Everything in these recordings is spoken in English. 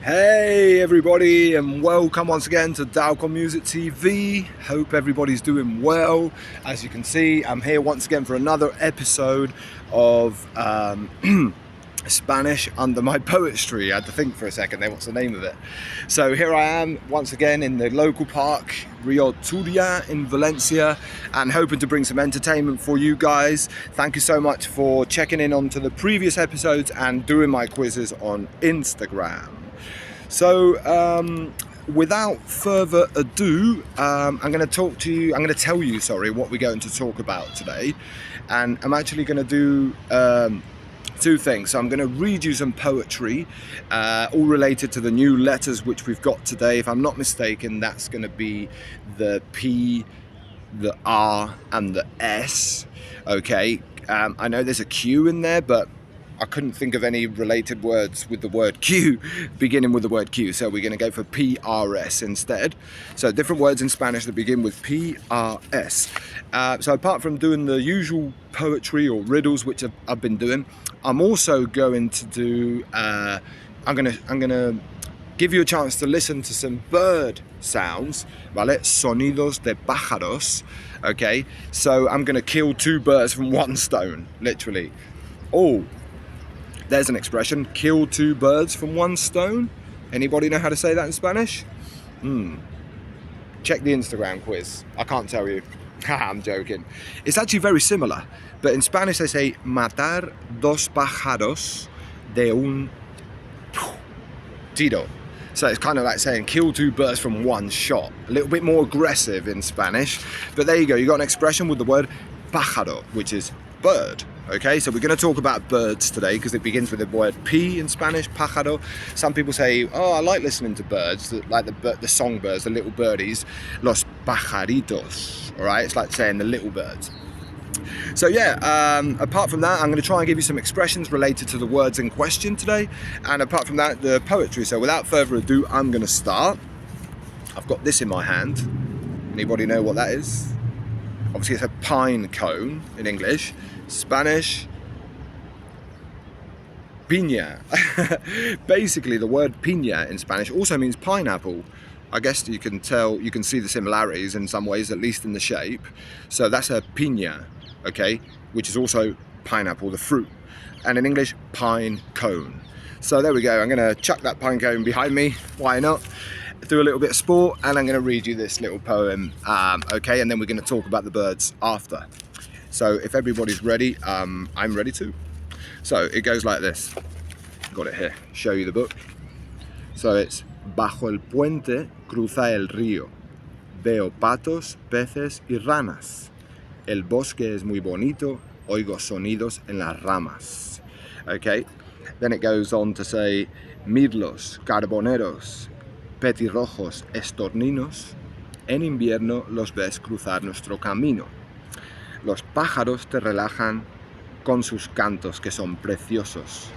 Hey everybody, and welcome once again to DAlcon Music TV. Hope everybody's doing well. As you can see, I'm here once again for another episode of Spanish under my poetry. I had to think for a second there, what's the name of it? So here I am once again in the local park, Rio Turia in Valencia, and hoping to bring some entertainment for you guys. Thank you so much for checking in onto the previous episodes and doing my quizzes on Instagram. So without further ado, I'm going to tell you, what we're going to talk about today. And I'm actually going to do two things. So I'm going to read you some poetry, all related to the new letters which we've got today. If I'm not mistaken, that's going to be the P, the R and the S. Okay, I know there's a Q in there, but I couldn't think of any related words with the word Q, beginning with the word Q, so we're going to go for PRS instead. So different words in Spanish that begin with PRS. So apart from doing the usual poetry or riddles, which I've been doing, I'm also going to do, I'm gonna give you a chance to listen to some bird sounds, ¿vale? Sonidos de pájaros, okay? So I'm going to kill two birds from one stone, literally. Oh, there's an expression, kill two birds from one stone. Anybody know how to say that in Spanish? Check the Instagram quiz. I can't tell you. I'm joking. It's actually very similar, but in Spanish they say matar dos pájaros de un tiro. So it's kind of like saying kill two birds from one shot. A little bit more aggressive in Spanish, but there you go. You got an expression with the word pájaro, which is bird. Okay, so we're going to talk about birds today because it begins with the word P in Spanish, pájaro. Some people say, oh, I like listening to birds, like the songbirds, the little birdies, los pajaritos. All right, it's like saying the little birds. So yeah, apart from that, I'm going to try and give you some expressions related to the words in question today. And apart from that, the poetry. So without further ado, I'm going to start. I've got this in my hand. Anybody know what that is? Obviously, it's a pine cone in English. Spanish, piña. Basically, the word piña in Spanish also means pineapple. I guess you can see the similarities in some ways, at least in the shape. So that's a piña, okay, which is also pineapple, the fruit. And in English, pine cone. So there we go. I'm going to chuck that pine cone behind me. Why not? Do a little bit of sport, and I'm going to read you this little poem, okay, and then we're going to talk about the birds after. So if everybody's ready, I'm ready too. So it goes like this. Got it here, show you the book. So it's bajo el puente cruza el río. Veo patos, peces y ranas. El bosque es muy bonito. Oigo sonidos en las ramas. Okay, then it goes on to say mirlos, carboneros, petirrojos, estorninos. En invierno los ves cruzar nuestro camino. Los pájaros te relajan con sus cantos que son preciosos.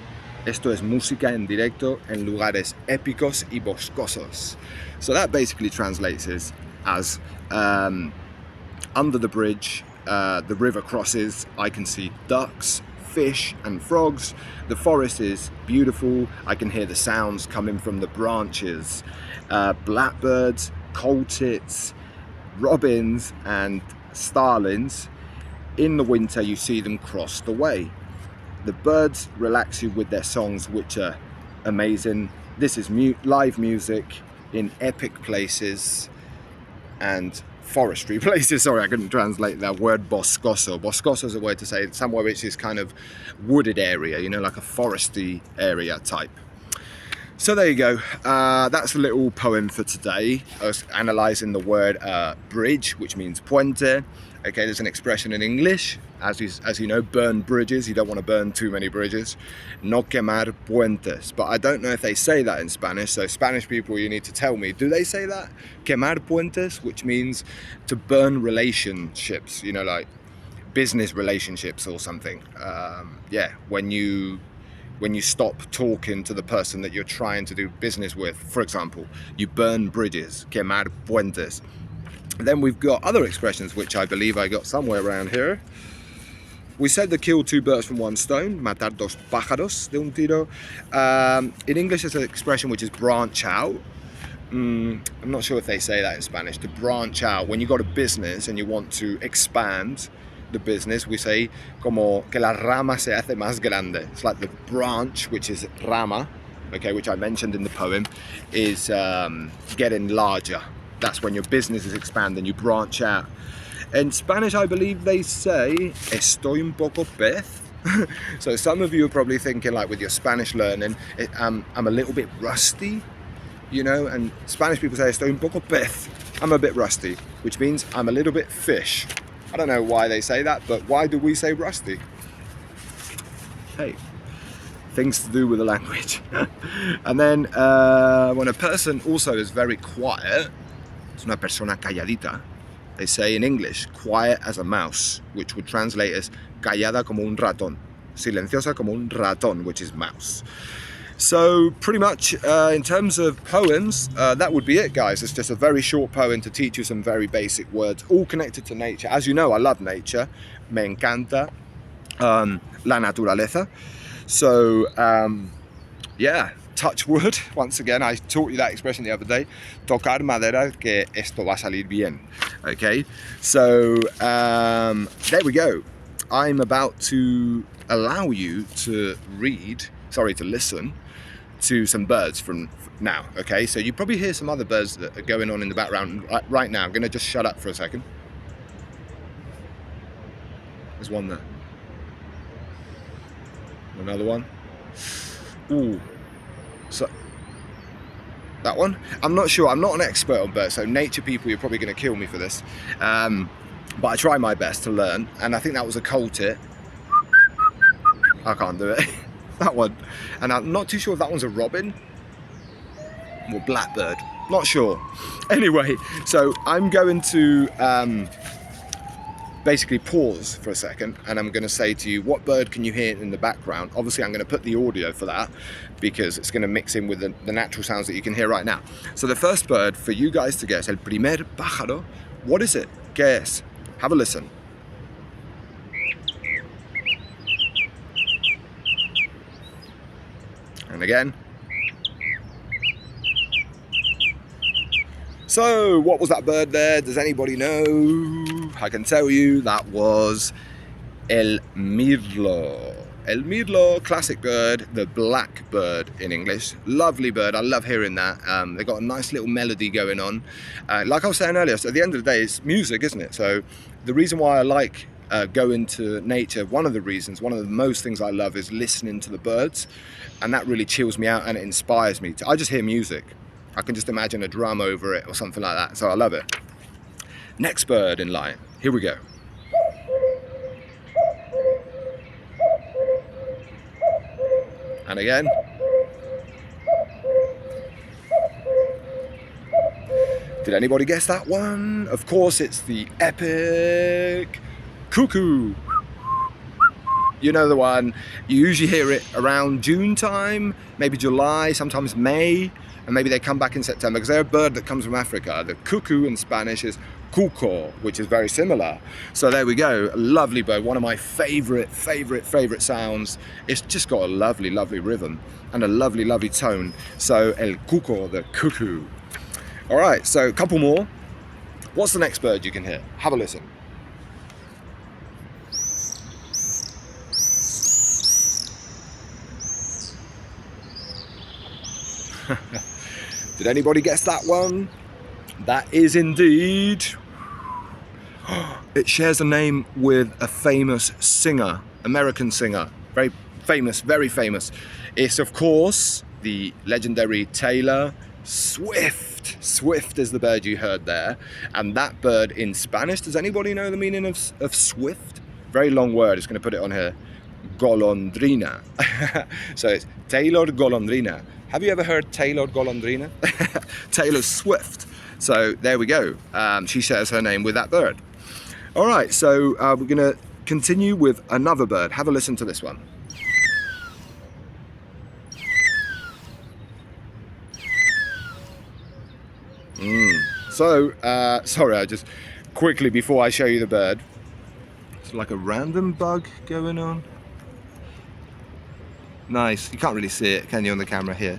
Esto es música en directo en lugares épicos y boscosos. So that basically translates as under the bridge, the river crosses, I can see ducks, fish and frogs. The forest is beautiful. I can hear the sounds coming from the branches. Blackbirds, coal tits, robins and starlings. In the winter, you see them cross the way. The birds relax you with their songs, which are amazing. This is live music in epic places and forestry places. Sorry, I couldn't translate that word boscoso. Boscoso is a word to say somewhere which is kind of wooded area, you know, like a foresty area type. So there you go. That's a little poem for today. I was analysing the word bridge, which means puente. Okay, there's an expression in English, as you know, burn bridges. You don't want to burn too many bridges. No quemar puentes. But I don't know if they say that in Spanish. So Spanish people, you need to tell me, do they say that? Quemar puentes, which means to burn relationships, you know, like business relationships or something. Yeah, when you stop talking to the person that you're trying to do business with, for example, you burn bridges, quemar puentes. Then we've got other expressions, which I believe I got somewhere around here. we said to kill two birds from one stone, matar dos pájaros de un tiro. In English, there's an expression which is branch out. I'm not sure if they say that in Spanish, to branch out. When you've got a business and you want to expand the business, we say como que la rama se hace más grande. It's like the branch, which is rama, okay, which I mentioned in the poem, is getting larger. That's when your business is expanding, you branch out. In Spanish, I believe they say estoy un poco pez. So some of you are probably thinking, like with your Spanish learning, I'm a little bit rusty, you know, and Spanish people say estoy un poco pez. I'm a bit rusty, which means I'm a little bit fish. I don't know why they say that, but why do we say rusty? Hey, things to do with the language. And then when a person also is very quiet, es una persona calladita, they say in English, quiet as a mouse, which would translate as callada como un ratón, silenciosa como un ratón, which is mouse. So pretty much in terms of poems, that would be it, guys. It's just a very short poem to teach you some very basic words, all connected to nature. As you know, I love nature. Me encanta la naturaleza. So yeah, touch wood. Once again, I taught you that expression the other day. Tocar madera que esto va a salir bien. Okay, so there we go. I'm about to allow you to listen to some birds from now, okay? So you probably hear some other birds that are going on in the background right now. I'm gonna just shut up for a second. There's one there. Another one. Ooh. So that one? I'm not sure, I'm not an expert on birds, so nature people, you're probably gonna kill me for this. But I try my best to learn, and I think that was a coal tit. I can't do it. That one. And I'm not too sure if that one's a robin or blackbird. Not sure. Anyway, so I'm going to basically pause for a second, and I'm going to say to you, what bird can you hear in the background? Obviously, I'm going to put the audio for that because it's going to mix in with the natural sounds that you can hear right now. So the first bird for you guys to guess, el primer pájaro, what is it? ¿Qué es? Have a listen. And again. So, what was that bird there? Does anybody know? I can tell you that was el mirlo. El mirlo, classic bird, the black bird in English. Lovely bird, I love hearing that. They've got a nice little melody going on. Like I was saying earlier, so at the end of the day, it's music, isn't it? So the reason why I like going to nature, one of the most things I love is listening to the birds, and that really chills me out and it inspires me. I just hear music. I can just imagine a drum over it or something like that, so I love it. Next bird in line, here we go. And again. Did anybody guess that one? Of course, it's the epic cuckoo. You know the one. You usually hear it around June time, maybe July, sometimes May, and maybe they come back in September because they're a bird that comes from Africa. The cuckoo in Spanish is cuco, which is very similar. So there we go, a lovely bird, one of my favorite sounds. It's just got a lovely rhythm and a lovely tone. So el cuco, the cuckoo. All right, so a couple more. What's the next bird you can hear? Have a listen. Did anybody guess that one? That is indeed, it shares a name with a famous singer, American singer, very famous. It's of course the legendary Taylor Swift. Swift is the bird you heard there, and that bird in Spanish, does anybody know the meaning of swift? Very long word, it's going to put it on here, golondrina. So it's Taylor Golondrina. Have you ever heard Taylor Golondrina? Taylor Swift. So there we go. She shares her name with that bird. All right, so we're going to continue with another bird. Have a listen to this one. So, sorry, I just quickly, before I show you the bird. It's like a random bug going on. Nice. You can't really see it, can you, on the camera here?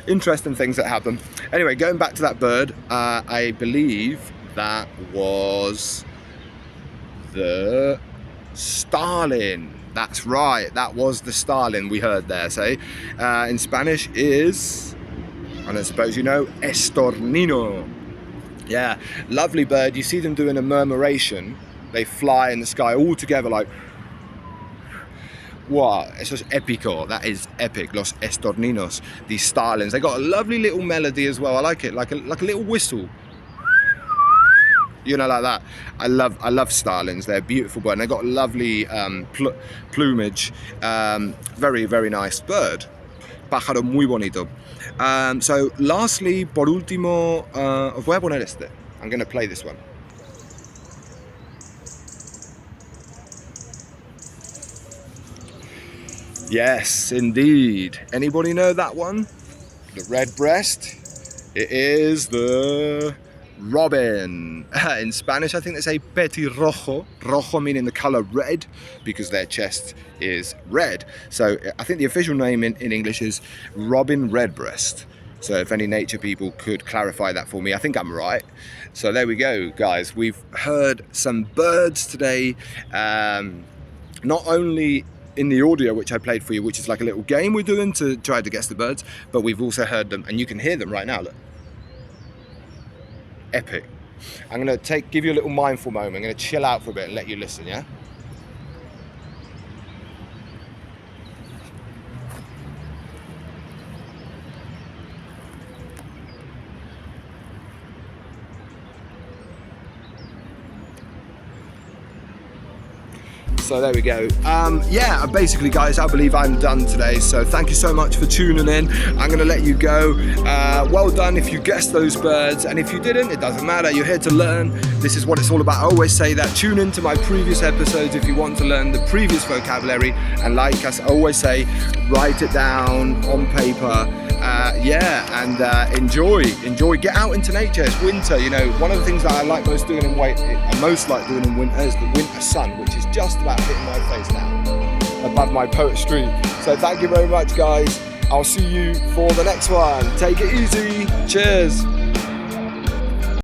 Interesting things that happen. Anyway, going back to that bird, I believe that was the starling. That's right, that was the starling we heard there. Say, in Spanish is, and I suppose you know, estornino. Yeah, lovely bird. You see them doing a murmuration. They fly in the sky all together like, wow, eso es épico. That is epic. Los estorninos, these starlings. They got a lovely little melody as well. I like it, like a little whistle. You know, like that. I love starlings. They're a beautiful bird. And they got lovely plumage. Very, very nice bird. Pájaro muy bonito. So lastly, por último, os voy a poner este. I'm going to play this one. Yes, indeed. Anybody know that one? The redbreast. It is the robin. In Spanish, I think they say petirrojo. Rojo meaning the color red, because their chest is red. So I think the official name in English is robin redbreast. So if any nature people could clarify that for me, I think I'm right. So there we go, guys. We've heard some birds today. Not only in the audio which I played for you, which is like a little game we're doing to try to guess the birds, but we've also heard them, and you can hear them right now. Look, epic. I'm gonna give you a little mindful moment. I'm gonna chill out for a bit and let you listen. Yeah. So there we go. Yeah, basically guys, I believe I'm done today. So thank you so much for tuning in. I'm gonna let you go. Well done if you guessed those birds, and if you didn't, it doesn't matter. You're here to learn. This is what it's all about. I always say that. Tune into my previous episodes if you want to learn the previous vocabulary, and like I always say, write it down on paper. Yeah, and enjoy. Get out into nature. It's winter, you know. One of the things that I like most doing in winter is the winter sun, which is just about hitting my face now, above my poetry. So thank you very much, guys. I'll see you for the next one. Take it easy. Cheers.